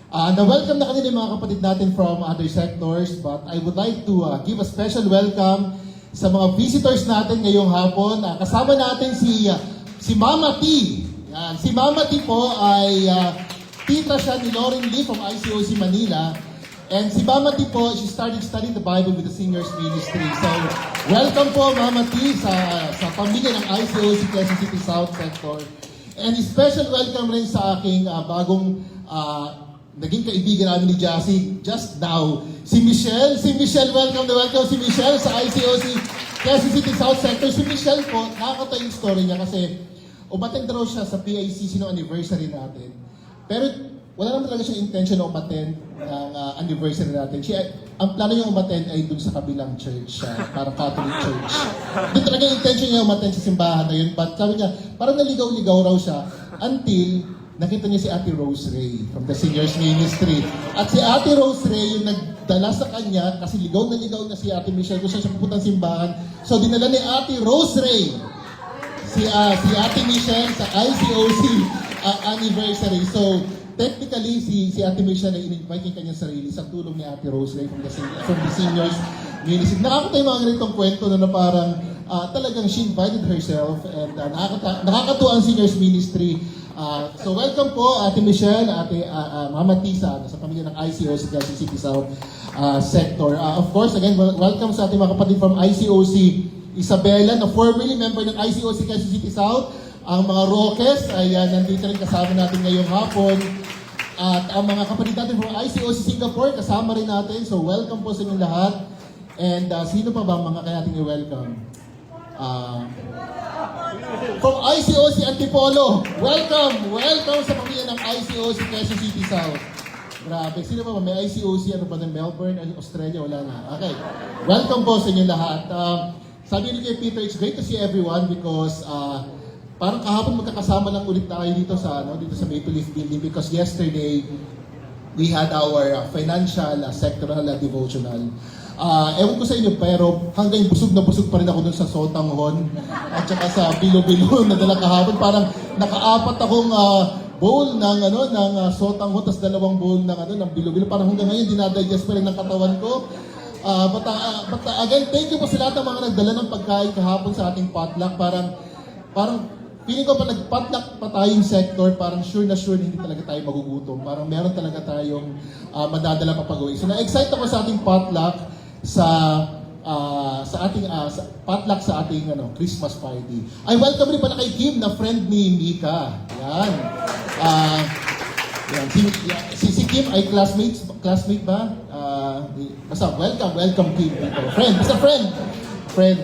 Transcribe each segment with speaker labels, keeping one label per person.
Speaker 1: Na-welcome na kanina yung mga kapatid natin from other sectors, but I would like to give a special welcome sa mga visitors natin ngayong hapon. Kasama natin si Mama T. Yan. Si Mama T po ay tita siya ni Lauren Lee from ICOC Manila. And si Mama T po, she started studying the Bible with the Singers Ministry. So, welcome po Mama T sa pamilya ng ICOC Quezon City South Sector. And special welcome rin sa aking bagong naging kaibigan namin ni Jassy just now, si Michelle. Si Michelle, welcome si Michelle sa ICOC Quezon City South Sector. Si Michelle po, nakakatawa yung story niya kasi umattend raw siya sa PICC no anniversary natin. Pero wala naman talaga siyang intention na umattend ng anniversary natin. Ang plano niya umattend ay dun sa kabilang church, parang Catholic Church. Doon talaga yung intention niya umattend sa simbahan na yun. But sabi niya, parang naligaw-ligaw raw siya until nakita niya si Ate Rose Ray from the Singers Ministry. At si Ate Rose Ray yung nagdala sa kanya kasi ligaw na si Ate Michelle kung siya pupuntang simbahan. So dinala ni Ate Rose Ray si Ate Michelle sa ICOC anniversary. So technically si Ate Michelle ay in-invite yung kanyang sarili sa tulong ni Ate Rose Ray from the Singers Ministry. Nakakatawa yung mga ganitong kwento na parang talagang she invited herself and nakakatuwa ang Singers Ministry. So welcome po Ate Michelle, Ate Mama Tisa sa pamilya ng ICOC Quezon City South Sector. Of course, again, welcome sa ating mga kapatid from ICOC Isabela na formerly member ng ICOC Quezon City South. Ang mga Roques ay nandito rin kasama natin ngayong hapon. At ang mga kapatid natin from ICOC Singapore kasama rin natin. So welcome po sa inyong lahat. And sino pa ba mga kaya natin i-welcome? From ICOC Antipolo, welcome sa pamilya ng ICOC Quezon City South. Grabe, sino pa ba? May ICOC, ano ba ng Melbourne, Australia, wala na. Okay, welcome po sa inyo lahat. Sabi ni kay Peter, it's great to see everyone because parang kahapon magkakasama lang ulit tayo dito sa Maple Leaf Building because yesterday we had our financial sectoral devotional. Ewan ko sa inyo, pero hanggang busog na busog pa rin ako dun sa sotanghon at saka sa bilo-bilo na dala kahapon. Parang naka-apat akong bowl ng sotanghon tapos dalawang bowl ng bilo-bilo. Parang hanggang ngayon dinadigest pa rin ng katawan ko. But again, thank you po sa lahat ng mga nagdala ng pagkain kahapon sa ating potluck. Parang feeling ko pa nag-potluck pa tayong sector, parang sure na hindi talaga tayo magugutom. Parang meron talaga tayong madadala pa pag-uwi. So na-excite ako sa ating potluck sa ating potluck sa ating Christmas party. Ay welcome rin pala kay Kim na friend ni Mika. Yan. Si Kim ay classmate ba? Basta welcome Kim. Friend.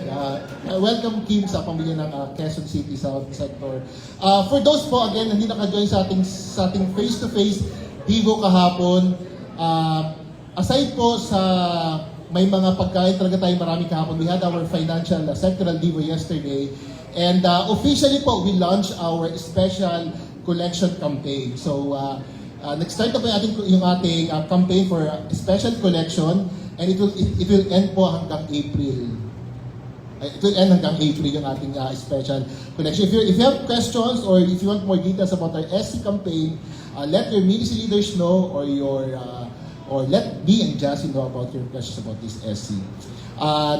Speaker 1: Welcome Kim sa pamilya ng Quezon City South Sector. For those po again hindi naka-join sa ating face-to-face Divo kahapon, aside po sa may mga pagkain talaga tayo marami kahapon. We had our financial sectoral Divo yesterday. And officially po, we launched our special collection campaign. So, nag-start na po yung ating campaign for special collection. And it will end po hanggang April. It will end hanggang April yung ating special collection. If you have questions or if you want more details about our SC campaign, let your ministry leaders know or let me and Jassy know about your questions about this SC.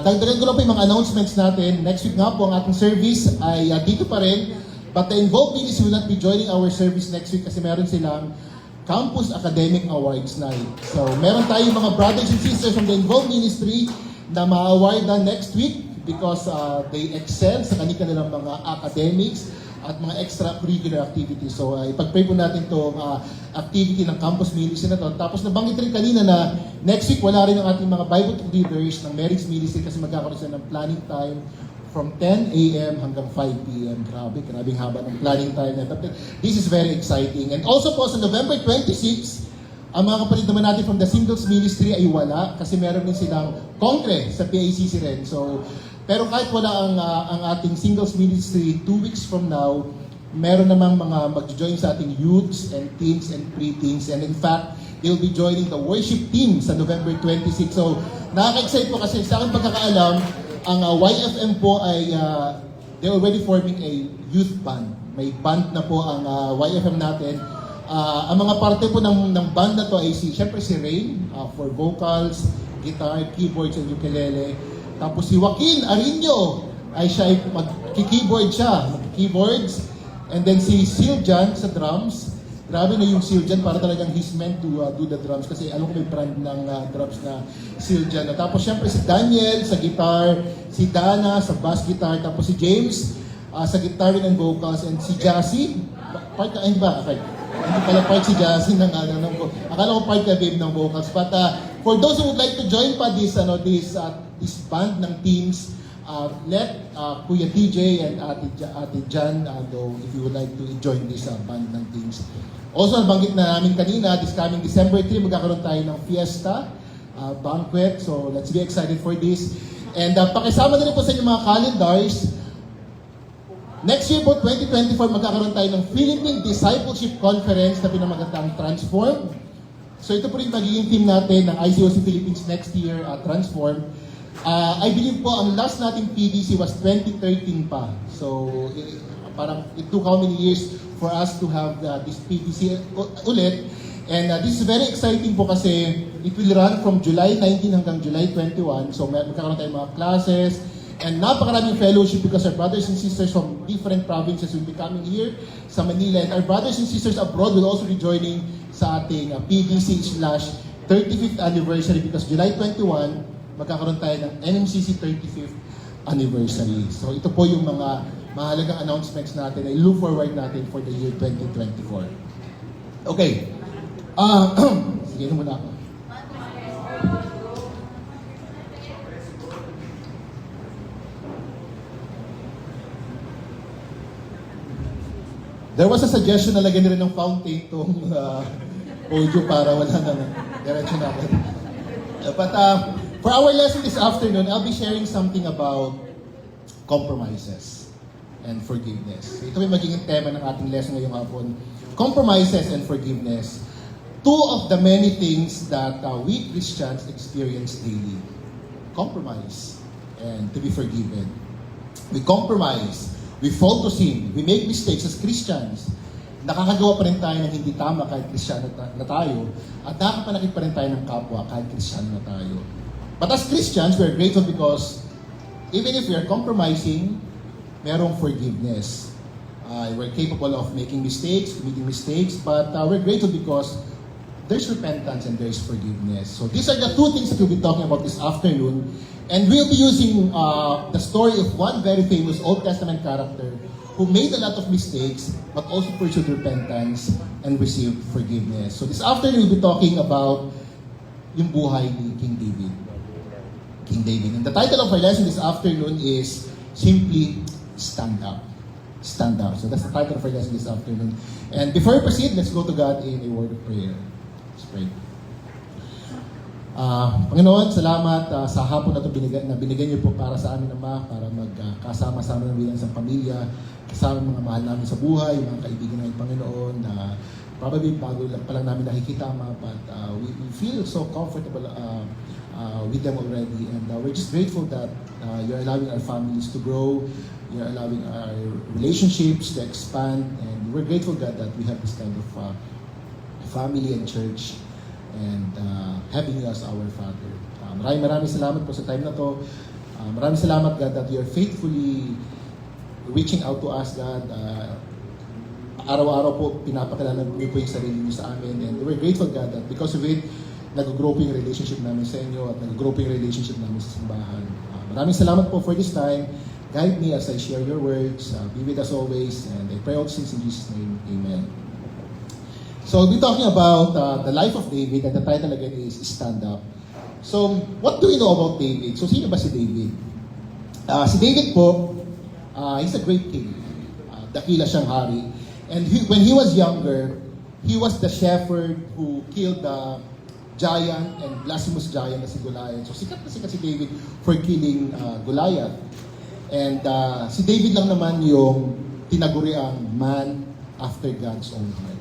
Speaker 1: Dagdagan ko lang po yung mga announcements natin. Next week nga po ang ating service ay dito pa rin. But the involved ministry will not be joining our service next week kasi meron silang Campus Academic Awards Night. So meron tayong mga brothers and sisters from the involved ministry na ma-award na next week because they excel sa kanilang mga academics at mga extracurricular activities. So, ipag-pray po natin itong activity ng campus ministry na ito. Tapos nabanggit rin kanina na next week wala rin ang ating mga Bible leaders ng marriage ministry kasi magkakaroon sila ng planning time from 10 a.m. hanggang 5 p.m. Grabing haba ng planning time. This is very exciting. And also po sa November 26, ang mga kapatid naman natin from the singles ministry ay wala kasi meron din silang kongre sa PICC rin. So, pero kahit wala ang ating singles ministry 2 weeks from now, meron namang mga mag-join sa ating youths and teens and pre-teens. And in fact, they'll be joining the worship team sa November 26. So, nakaka-excite po kasi sa aking pagkakaalam, ang YFM po ay they're already forming a youth band. May band na po ang YFM natin. Ang mga parte po ng band na to ay syempre si Rain for vocals, guitar, keyboards, and ukulele. Tapos si Joaquin Arino ay siya ay magki-keyboards. And then si Siljan sa drums. Grabe na yung Siljan, para talagang he's meant to do the drums kasi alam ko may brand ng drums na Siljan. Tapos syempre si Daniel sa guitar, si Dana sa bass guitar, tapos si James sa guitar and vocals, and si Jassy, part ka, ay ba? Okay. Hindi pala part si Jassy ng akala ko part ka babe ng vocals. But for those who would like to join pa this band ng teams, let Kuya DJ and Ate Jan know if you would like to join this band ng teams. Also, nabanggit na namin kanina, this coming December 3, magkakaroon tayo ng fiesta, banquet. So, let's be excited for this. And pakisama na rin po sa inyong mga calendars. Next year po, 2024, magkakaroon tayo ng Philippine Discipleship Conference na pinamagatang Transform. So, ito po rin magiging team natin ng ICOC Philippines next year, Transform. I believe po, ang last nating PDC was 2013 pa. So, parang it took how many years for us to have this PDC ulit. And this is very exciting po kasi it will run from July 19 hanggang July 21. So, magkakaroon tayong mga classes and napakaraming fellowship because our brothers and sisters from different provinces will be coming here sa Manila. And our brothers and sisters abroad will also be joining sa ating PDC/35th anniversary because July 21, magkakaroon tayo ng NMCC 35th anniversary. So ito po yung mga mahalagang announcements natin na i-look forward natin for the year 2024. Okay. Sige na muna ako. There was a suggestion na lagyan rin ng fountain itong audio para wala na diretso na. But for our lesson this afternoon, I'll be sharing something about compromises and forgiveness. Ito may magiging tema ng ating lesson ngayong hapon. Compromises and forgiveness. Two of the many things that we Christians experience daily. Compromise and to be forgiven. We compromise. We fall to sin. We make mistakes as Christians. Nakakagawa pa rin tayo ng hindi tama kahit Kristiyano na tayo. At nakapanakit pa rin tayo ng kapwa kahit Kristiyano na tayo. But as Christians, we are grateful because even if we are compromising, merong forgiveness. We're capable of making mistakes, committing mistakes, but we're grateful because there's repentance and there's forgiveness. So these are the two things that we'll be talking about this afternoon. And we'll be using the story of one very famous Old Testament character who made a lot of mistakes but also pursued repentance and received forgiveness. So this afternoon, we'll be talking about yung buhay ni King David. King David. And the title of our lesson this afternoon is simply Stand Up. Stand Up. So that's the title of our lesson this afternoon. And before we proceed, let's go to God in a word of prayer. Let's pray. Panginoon, salamat sa hapon na ito na binigyan niyo po para sa amin, Ama, para magkasama-sama ng bilang isang pamilya, kasama mga mahal namin sa buhay, mga kaibigan namin, Panginoon, na probably bago lang pa lang namin nakikita, Ama, but we feel so comfortable with them already, and we're just grateful that you're allowing our families to grow, you're allowing our relationships to expand, and we're grateful, God, that we have this kind of family and church, and having you as our Father. Maraming salamat po sa time na to. Maraming salamat, God, that you're faithfully reaching out to us, God. Araw-araw po, pinapakilala niyo po yung sarili niyo sa amin. And we're grateful, God, that because of it, nag-grow po yung relationship namin sa inyo at nag-grow po yung relationship namin sa simbahan. Maraming salamat po for this time. Guide me as I share your words. Be with us always. And I pray all things in Jesus' name. Amen. So we'll be talking about the life of David, and the title again is Stand Up. So, what do we know about David? So, sino ba si David? Si David po, he's a great king. Dakila siyang hari. And when he was younger, he was the shepherd who killed the giant and blasphemous giant na si Goliath. So, sikat na sikat si David for killing Goliath. And si David lang naman yung tinaguriang man after God's own heart.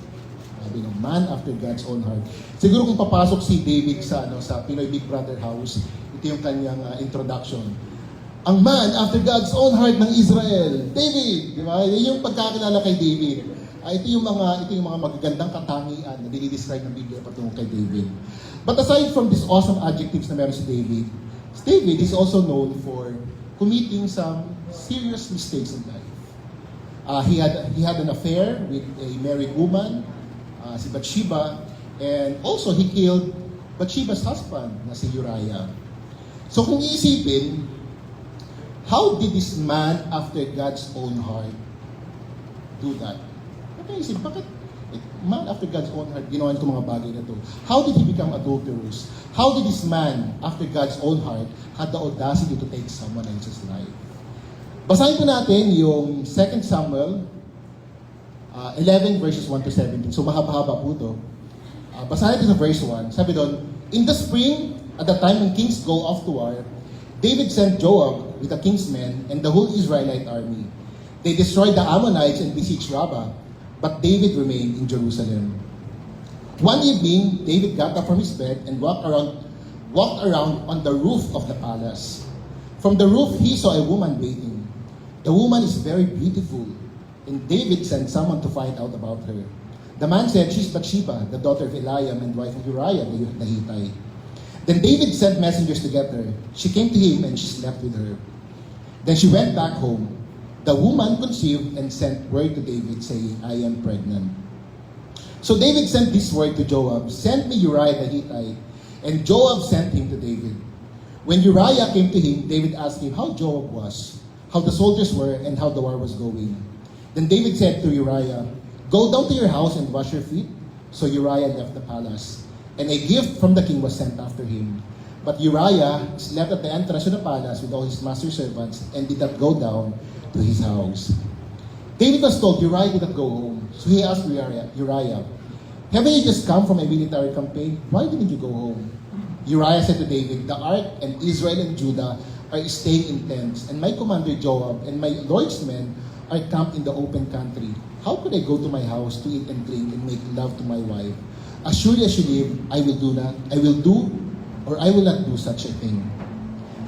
Speaker 1: Man after God's own heart. Siguro kung papasok si David sa Pinoy Big Brother house, ito yung kanyang introduction. Ang man after God's own heart ng Israel, David, di ba? Yan yung pagkakilala kay David. ito yung mga magagandang katangian na dinidescribe ng Biblia patungkol kay David. But aside from these awesome adjectives na meron si David is also known for committing some serious mistakes in life. He had an affair with a married woman, si Bathsheba, and also he killed Bathsheba's husband, na si Uriah. So kung iisipin, how did this man after God's own heart do that? Bakit man after God's own heart ginawa itong mga bagay na to? How did he become adulterous? How did this man after God's own heart had the audacity to take someone else's life? Basahin po natin yung 2 Samuel 11 verses 1 to 17. So mahaba-haba po ito. Basahin natin sa verse 1. Sabi doon, in the spring, at the time when kings go off to war, David sent Joab with the king's men and the whole Israelite army. They destroyed the Ammonites and besieged Rabbah. But David remained in Jerusalem. One evening, David got up from his bed and walked around on the roof of the palace. From the roof, he saw a woman bathing. The woman is very beautiful, and David sent someone to find out about her. The man said, she's Bathsheba, the daughter of Eliam and wife of Uriah the Hittite. Then David sent messengers to get her. She came to him and she slept with her. Then she went back home. The woman conceived and sent word to David saying, I am pregnant. So David sent this word to Joab, send me Uriah the Hittite. And Joab sent him to David. When Uriah came to him, David asked him how Joab was, how the soldiers were, and how the war was going. Then David said to Uriah, go down to your house and wash your feet. So Uriah left the palace. And a gift from the king was sent after him. But Uriah slept at the entrance of the palace with all his master's servants and did not go down to his house. David was told Uriah did not go home. So he asked Uriah, haven't you just come from a military campaign? Why didn't you go home? Uriah said to David, the ark and Israel and Judah are staying in tents, and my commander Joab and my Lord's men are camped in the open country. How could I go to my house to eat and drink and make love to my wife? As surely as you live, I will not do such a thing.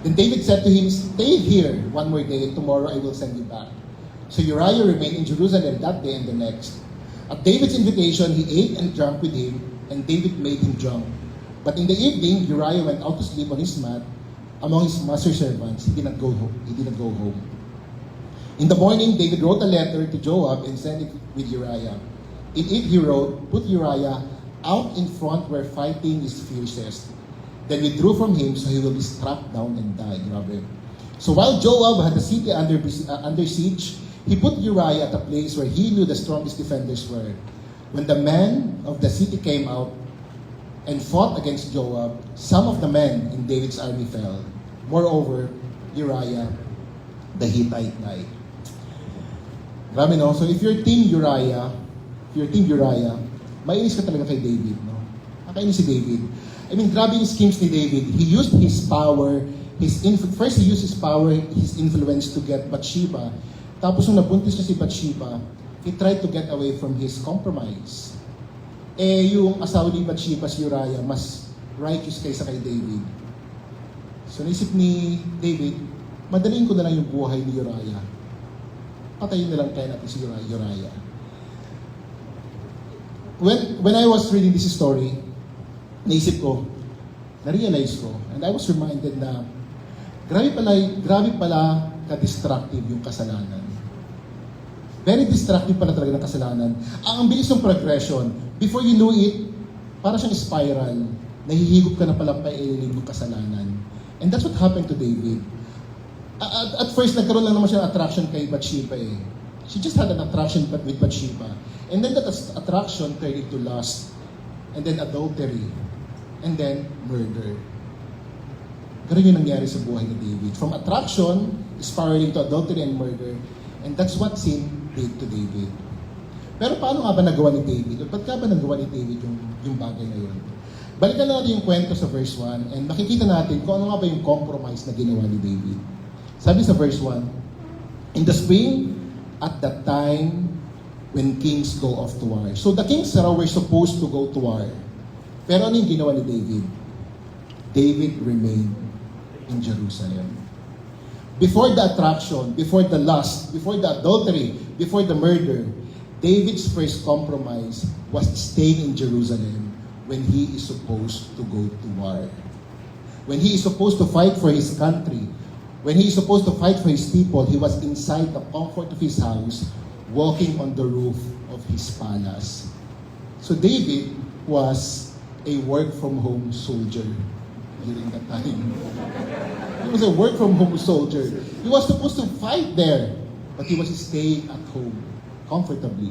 Speaker 1: Then David said to him, stay here one more day, and tomorrow I will send you back. So Uriah remained in Jerusalem that day and the next. At David's invitation, he ate and drank with him, and David made him drunk. But in the evening, Uriah went out to sleep on his mat among his master's servants. He did not go home. In the morning, David wrote a letter to Joab and sent it with Uriah. In it he wrote, put Uriah out in front where fighting is fiercest. Then withdrew from him, so he will be struck down and die. Grabe. So while Joab had the city under siege, he put Uriah at a place where he knew the strongest defenders were. When the men of the city came out and fought against Joab, some of the men in David's army fell. Moreover, Uriah the Hittite died. Grabe, no? So if you're team Uriah, mainis ka talaga kay David, no? Nakainis si David. I mean, grabe yung schemes ni David. He used his power, first he used his power, his influence to get Bathsheba. Tapos nung nabuntis niya si Bathsheba, he tried to get away from his compromise. Yung asawa ni Bathsheba, si Uriah, mas righteous kaysa kay David. So naisip ni David, madaliin ko na lang yung buhay ni Uriah. Patayin na lang kaya natin si Uriah. When I was reading this story, naisip ko, na-realize ko, and I was reminded na grabe pala ka-destructive yung kasalanan. Very destructive pala talaga ng kasalanan. Ang bilis ng progression. Before you know it, para siyang spiral. Nahihigop ka na pala pa ilalim ng kasalanan. And that's what happened to David. At first, nagkaroon lang naman siya ng attraction kay Bathsheba eh. She just had an attraction with Bathsheba. And then that attraction turned into lust. And then adultery. And then murder. Ganun yung nangyari sa buhay ni David. From attraction, spiraling to adultery and murder. And that's what sin did to David. Pero paano nga ba nagawa ni David? At ba't nga ba nagawa ni David yung bagay na yun? Balikan natin yung kwento sa verse 1 and makikita natin kung ano nga ba yung compromise na ginawa ni David. Sabi sa verse 1, in the spring, at that time when kings go off to war. So the kings were supposed to go to war. Pero ano yung ginawa ni David? David remained in Jerusalem. Before the attraction, before the lust, before the adultery, before the murder, David's first compromise was staying in Jerusalem when he is supposed to go to war. When he is supposed to fight for his country, when he is supposed to fight for his people, he was inside the comfort of his house, walking on the roof of his palace. So David was a work-from-home soldier during that time. He was a work-from-home soldier. He was supposed to fight there, but he was staying at home comfortably.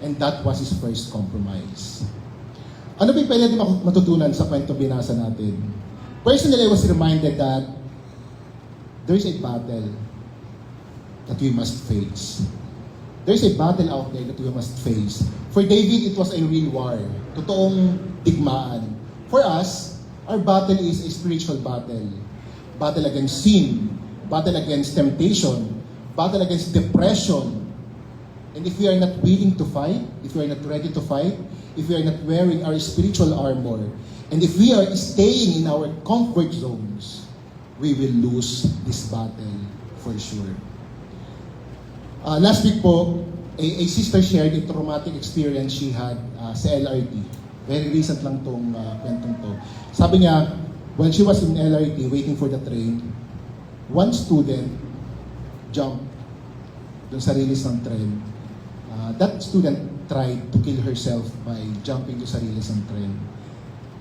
Speaker 1: And that was his first compromise. Ano ba yung pwede natin matutunan sa kwento binasa natin? Personally, I was reminded that there is a battle that we must face. There is a battle out there that we must face. For David, it was a real war. Totoong digmaan. For us, our battle is a spiritual battle. Battle against sin. Battle against temptation. Battle against depression. And if we are not willing to fight, if we are not ready to fight, if we are not wearing our spiritual armor, and if we are staying in our comfort zones, we will lose this battle for sure. Last week po, a sister shared a traumatic experience she had sa LRT. Very recent lang tong kwentong to. Sabi niya, when she was in LRT waiting for the train, one student jumped dun sa release ng train. That student tried to kill herself by jumping to sa release ng train.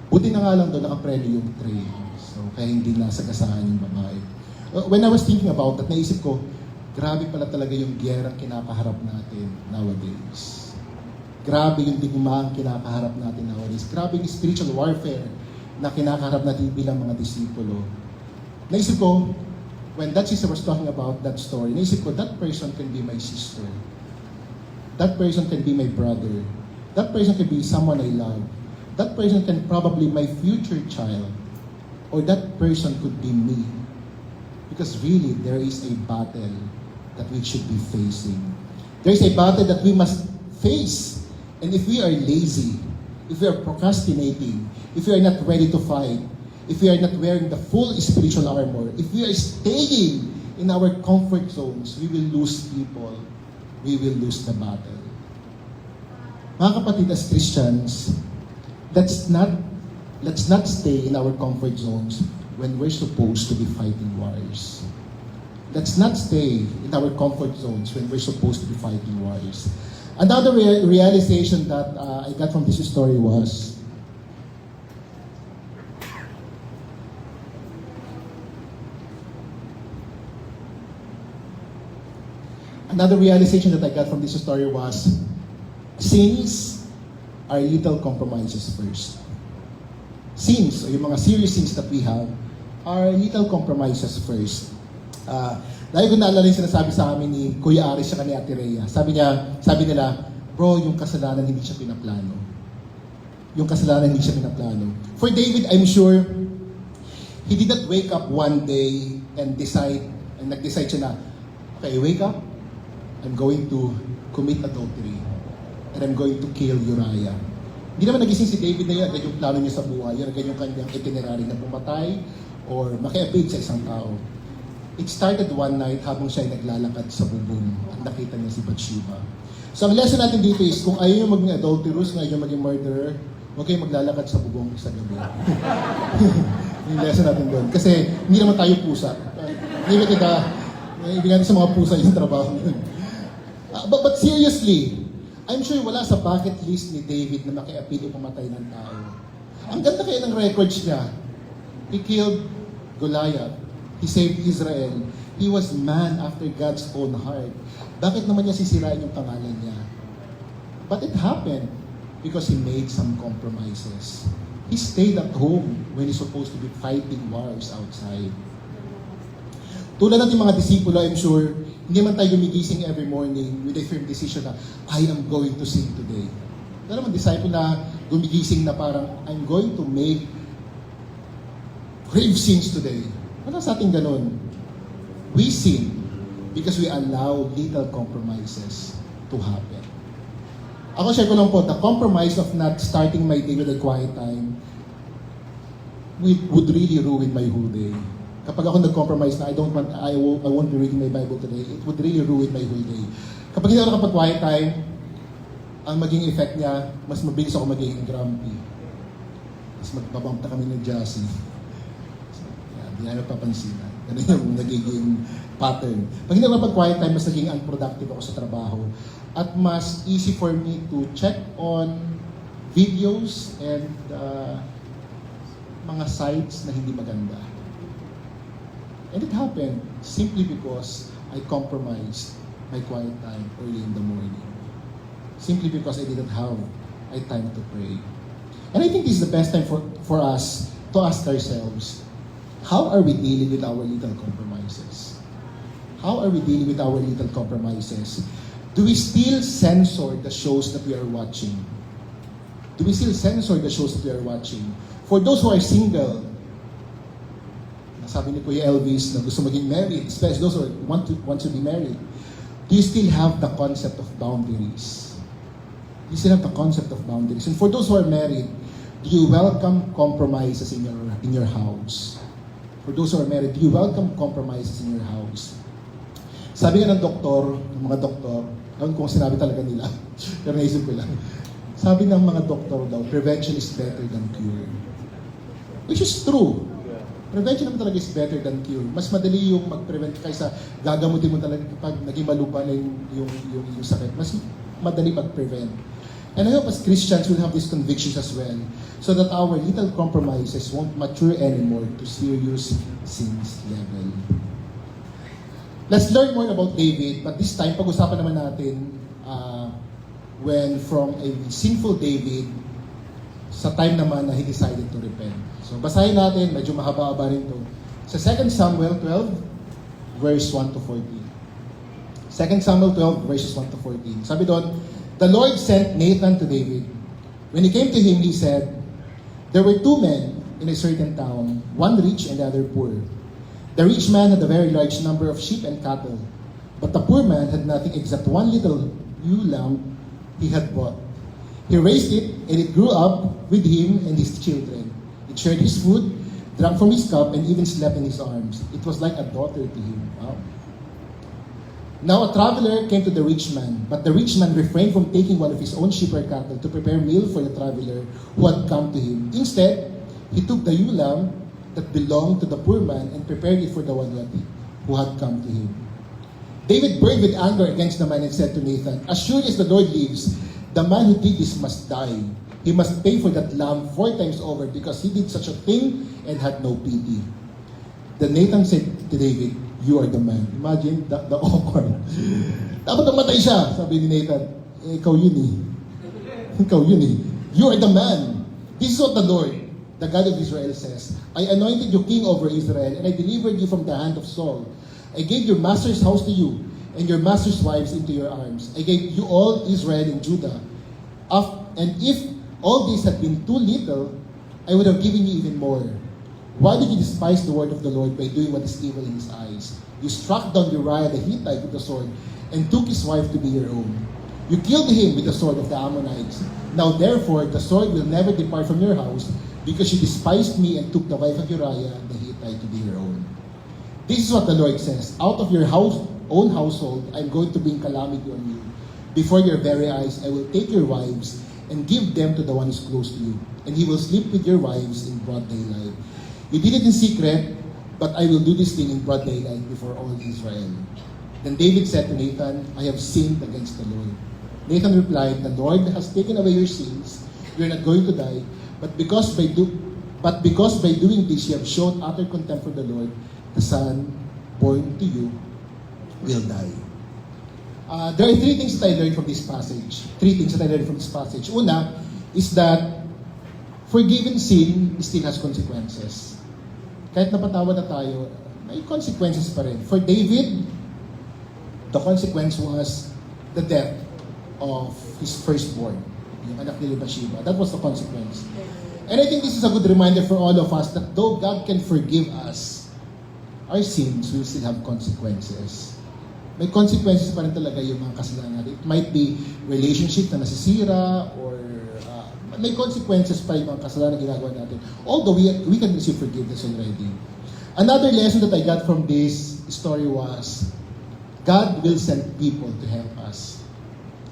Speaker 1: Buti na nga lang doon nakapreno yung train. So, kaya hindi nasagasaan yung babae. When I was thinking about that, naisip ko, grabe pala talaga yung giyerang kinakaharap natin nowadays. Grabe yung digmaang kinakaharap natin nowadays. Grabe yung spiritual warfare na kinakaharap natin bilang mga disipulo. Naisip ko, when that sister was talking about that story, naisip ko, that person can be my sister. That person can be my brother. That person can be someone I love. That person can probably my future child. Or that person could be me. Because really, there is a battle that we should be facing. There is a battle that we must face. And if we are lazy, if we are procrastinating, if we are not ready to fight, if we are not wearing the full spiritual armor, if we are staying in our comfort zones, we will lose people. We will lose the battle. Mga kapatid, as Christians, let's not stay in our comfort zones when we're supposed to be fighting wars. Let's not stay in our comfort zones when we're supposed to be fighting wars. Another realization that I got from this story was, sins are little compromises first. Sins, o yung mga serious sins that we have, are little compromises first. Lagi ko naalala yung sinasabi sa amin ni Kuya Aris siya ni Ate Rhea. Sabi nila, bro, yung kasalanan hindi siya pinaplano. Yung kasalanan hindi siya pinaplano. For David, I'm sure, he did not wake up one day and nag-decide siya na, okay, wake up, I'm going to commit adultery and I'm going to kill Uriah. Hindi naman nagising si David na yan, agad yung plano niya sa buhay, yan agad yung kanyang itinerary na pumatay or makiapid sa isang tao. It started one night habang siya ay naglalakad sa bubong at nakita niya si Bathsheba. So ang lesson natin dito is, kung ayaw nyo maging adulterous, kung ayaw nyo maging murderer, huwag kayong maglalakad sa bubong sa gabi. Yung lesson natin doon. Kasi hindi naman tayo pusa. Hindi ba kita, ibigay natin sa mga pusa yung trabaho. But seriously, I'm sure wala sa bucket list ni David na makiapil o pumatay ng tao. Ang ganda kaya ng records niya. He killed Goliath. He saved Israel. He was man after God's own heart. Bakit naman niya sisirain yung pangalan niya? But it happened because he made some compromises. He stayed at home when he's supposed to be fighting wars outside. Tulad natin mga disipulo, I'm sure, hindi man tayo gumigising every morning with a firm decision na, I am going to sin today. Pero naman disciple na gumigising na parang, I'm going to make grave sins today. Wala sa ating ganun. We sin because we allow little compromises to happen. Ako share ko lang po, the compromise of not starting my day with a quiet time would really ruin my whole day. Kapag ako nag-compromise na I won't be reading my Bible today, it would really ruin my whole day. Kapag hindi ako nakapag-quiet time, ang maging effect niya, mas mabilis ako magiging grumpy. Mas magbabump na kami ng Jassy. So, yeah, di na napapansin. Ganun yung nagiging pattern. Pag hindi ako napag-quiet time, mas naging unproductive ako sa trabaho. At mas easy for me to check on videos and mga sites na hindi maganda. And it happened simply because I compromised my quiet time early in the morning. Simply because I didn't have a time to pray. And I think this is the best time for us to ask ourselves, how are we dealing with our little compromises? How are we dealing with our little compromises? Do we still censor the shows that we are watching? Do we still censor the shows that we are watching? For those who are single, sabi ni Kuya Elvis na gusto maging married, especially those who want to be married, do you still have the concept of boundaries? You still have the concept of boundaries. And for those who are married, do you welcome compromises in your house? For those who are married, do you welcome compromises in your house? Sabi nga ng mga doktor, alam kung sinabi talaga nila, pero naisip ko lang. Sabi ng mga doktor daw, prevention is better than cure. Which is true. Prevention naman talaga is better than cure. Mas madali yung mag-prevent kaysa gagamutin mo talaga kapag naging malupa na yung sakit. Mas madali mag-prevent. And I hope as Christians we'll have these convictions as well, so that our little compromises won't mature anymore to serious sins level. Let's learn more about David, but this time pag-usapan naman natin when from a sinful David sa time naman na he decided to repent. So basahin natin, medyo mahaba-haba rin to. Sa 2 Samuel 12, verse 1 to 14. 2 Samuel 12, verses 1 to 14. Sabi doon, the Lord sent Nathan to David. When he came to him, he said, there were two men in a certain town, one rich and the other poor. The rich man had a very large number of sheep and cattle, but the poor man had nothing except one little ewe lamb he had bought. He raised it, and it grew up with him and his children. It shared his food, drank from his cup, and even slept in his arms. It was like a daughter to him. Wow. Now a traveler came to the rich man, but the rich man refrained from taking one of his own sheep or cattle to prepare meal for the traveler who had come to him. Instead, he took the ewe lamb that belonged to the poor man and prepared it for the one who had come to him. David burned with anger against the man and said to Nathan, as sure as the Lord lives, the man who did this must die. He must pay for that lamb 4 times over because he did such a thing and had no pity. Then Nathan said to David, you are the man. Imagine the awkward. Dapat namatay siya, sabi ni Nathan. Ikaw yun eh. Ikaw yun eh. You are the man. This is what the Lord, the God of Israel says. I anointed you king over Israel, and I delivered you from the hand of Saul. I gave your master's house to you, and your master's wives into your arms. I gave you all Israel and Judah. And if all this had been too little, I would have given you even more. Why did you despise the word of the Lord by doing what is evil in his eyes? You struck down Uriah the Hittite with the sword and took his wife to be your own. You killed him with the sword of the Ammonites. Now therefore, the sword will never depart from your house because you despised me and took the wife of Uriah the Hittite to be your own. This is what the Lord says. Out of your own household, I am going to bring calamity on you. Before your very eyes, I will take your wives and give them to the one who is close to you. And he will sleep with your wives in broad daylight. You did it in secret, but I will do this thing in broad daylight before all Israel. Then David said to Nathan, I have sinned against the Lord. Nathan replied, the Lord has taken away your sins. You are not going to die, but because by doing this you have shown utter contempt for the Lord, the son born to you will die. There are 3 things that I learned from this passage. 3 things that I learned from this passage. Una is that forgiven sin still has consequences. Kahit napatawad na tayo, may consequences pa rin. For David, the consequence was the death of his firstborn, yung anak ni Bathsheba. That was the consequence. And I think this is a good reminder for all of us that though God can forgive us, our sins will still have consequences. May consequences pa rin talaga yung mga kasalanan natin. It might be relationship na nasisira or may consequences pa yung mga kasalanan na ginagawa natin. Although we can receive forgiveness already. Another lesson that I got from this story was God will send people to help us.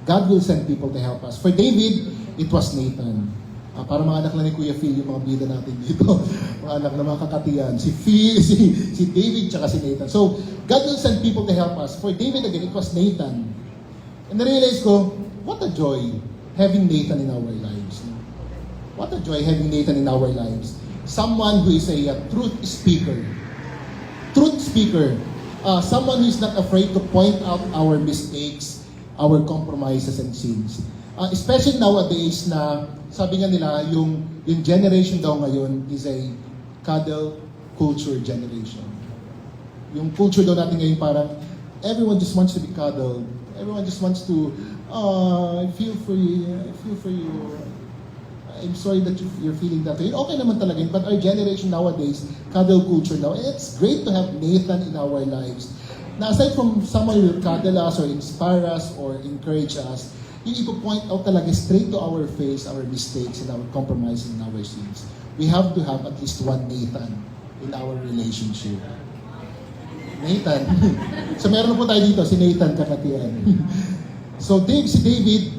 Speaker 1: God will send people to help us. For David, it was Nathan. Para mga anak lang ni Kuya Phil, yung mga bida natin dito. Mga anak na mga kakatiyan. Si Phil, si David, tsaka si Nathan. So, God will send people to help us. For David, again, it was Nathan. And na-realize ko, what a joy having Nathan in our lives. What a joy having Nathan in our lives. Someone who is a truth speaker. Truth speaker. Someone who is not afraid to point out our mistakes, our compromises and sins. Especially nowadays na, sabi nga nila, yung generation daw ngayon is a cuddle culture generation. Yung culture daw natin ngayon parang, everyone just wants to be cuddled. Everyone just wants to, I feel for you, I'm sorry that you're feeling that way. Okay naman talaga yun, but our generation nowadays, cuddle culture now, it's great to have Nathan in our lives. Na aside from someone who will cuddle us or inspire us or encourage us, yung ipo-point out talaga straight to our face, our mistakes and our compromises and our sins. We have to have at least one Nathan in our relationship. Nathan. So meron po tayo dito, si Nathan Kakatian. So si David,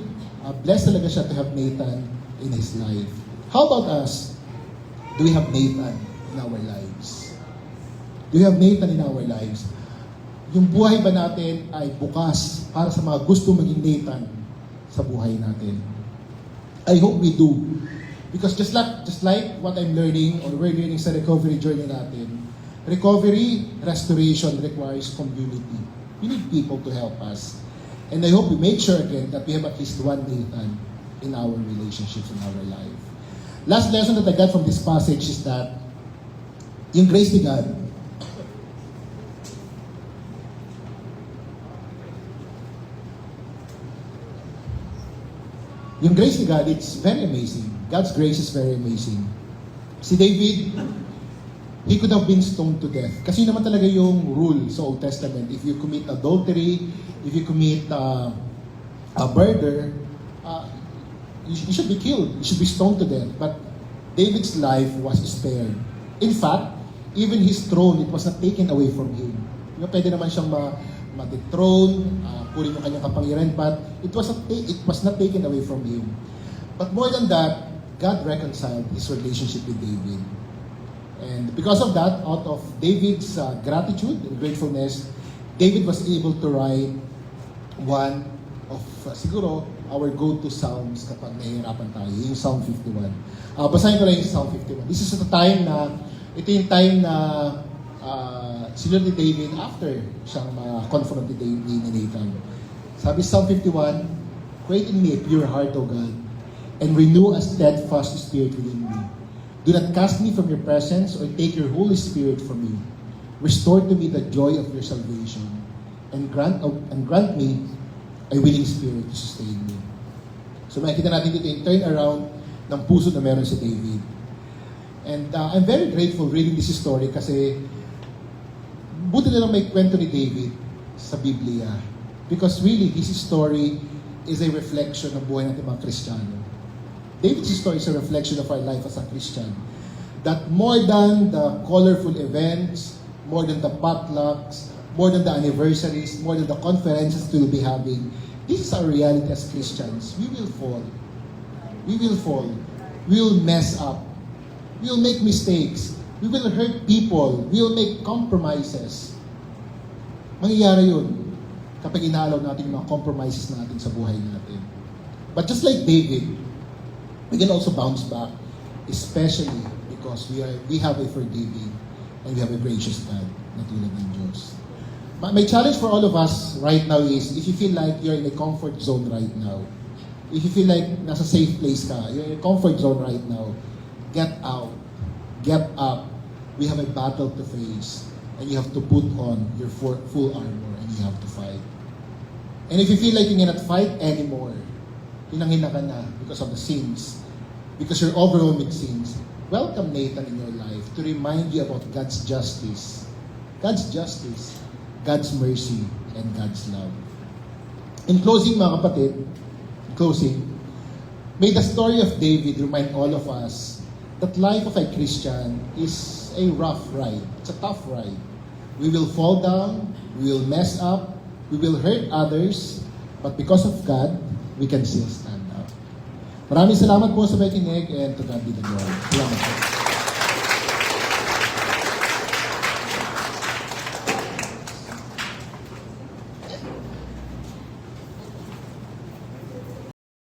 Speaker 1: blessed talaga siya to have Nathan in his life. How about us? Do we have Nathan in our lives? Do we have Nathan in our lives? Yung buhay ba natin ay bukas para sa mga gusto maging Nathan sa buhay natin? I hope we do. Because just like what I'm learning or we're learning sa recovery journey natin, recovery, restoration requires community. We need people to help us. And I hope we make sure again that we have at least one Nathan in our relationships, in our life. Last lesson that I got from this passage is that yung grace ni God, yung grace ni God, it's very amazing. God's grace is very amazing. Si David, he could have been stoned to death. Kasi naman talaga yung rule sa Old Testament. If you commit adultery, if you commit a murder, you should be killed. You should be stoned to death. But David's life was spared. In fact, even his throne, it was not taken away from him. Pwede naman siyang ma-dethrone, purin yung kanyang kapangyarihan, but it was not taken away from him. But more than that, God reconciled his relationship with David. And because of that, out of David's gratitude and gratefulness, David was able to write one of, siguro, our go-to psalms kapag nahihirapan tayo, yung Psalm 51. Basahin ko lang yung Psalm 51. This is the time na, ito yung time na sinunod ni David after siyang confront ni Nathan. Sabi Psalm 51, create in me a pure heart, O God, and renew a steadfast spirit within me. Do not cast me from your presence or take your Holy Spirit from me. Restore to me the joy of your salvation and grant me a willing spirit to sustain me. So makikita natin dito yung turnaround ng puso na meron si David. And I'm very grateful reading this story kasi buti na lang may kwento ni David sa Biblia. Because really, his story is a reflection ng buhay natin mga Kristiyano. David's story is a reflection of our life as a Christian. That more than the colorful events, more than the potlucks, more than the anniversaries, more than the conferences we'll be having, this is our reality as Christians. We will fall. We will fall. We will mess up. We will make mistakes. We will hurt people. We will make compromises. Mangyayari yun kapag inaalaw natin yung mga compromises natin sa buhay natin. But just like David, we can also bounce back, especially because we have a forgiving and we have a gracious God na tulad ng Diyos. My challenge for all of us right now is, if you feel like you're in a comfort zone right now, if you feel like nasa safe place ka, you're in a comfort zone right now, get out, get up. We have a battle to face, and you have to put on your full armor, and you have to fight. And if you feel like you cannot fight anymore, hinang-hina ka na because of the sins, because you're overwhelmed with sins, welcome Nathan in your life to remind you about God's justice, God's mercy, and God's love. In closing, mga kapatid, may the story of David remind all of us that life of a Christian is a rough ride. It's a tough ride. We will fall down, we will mess up, we will hurt others, but because of God, we can still stand out. Maraming salamat po sa makikinig and to God be the glory. Salamat po.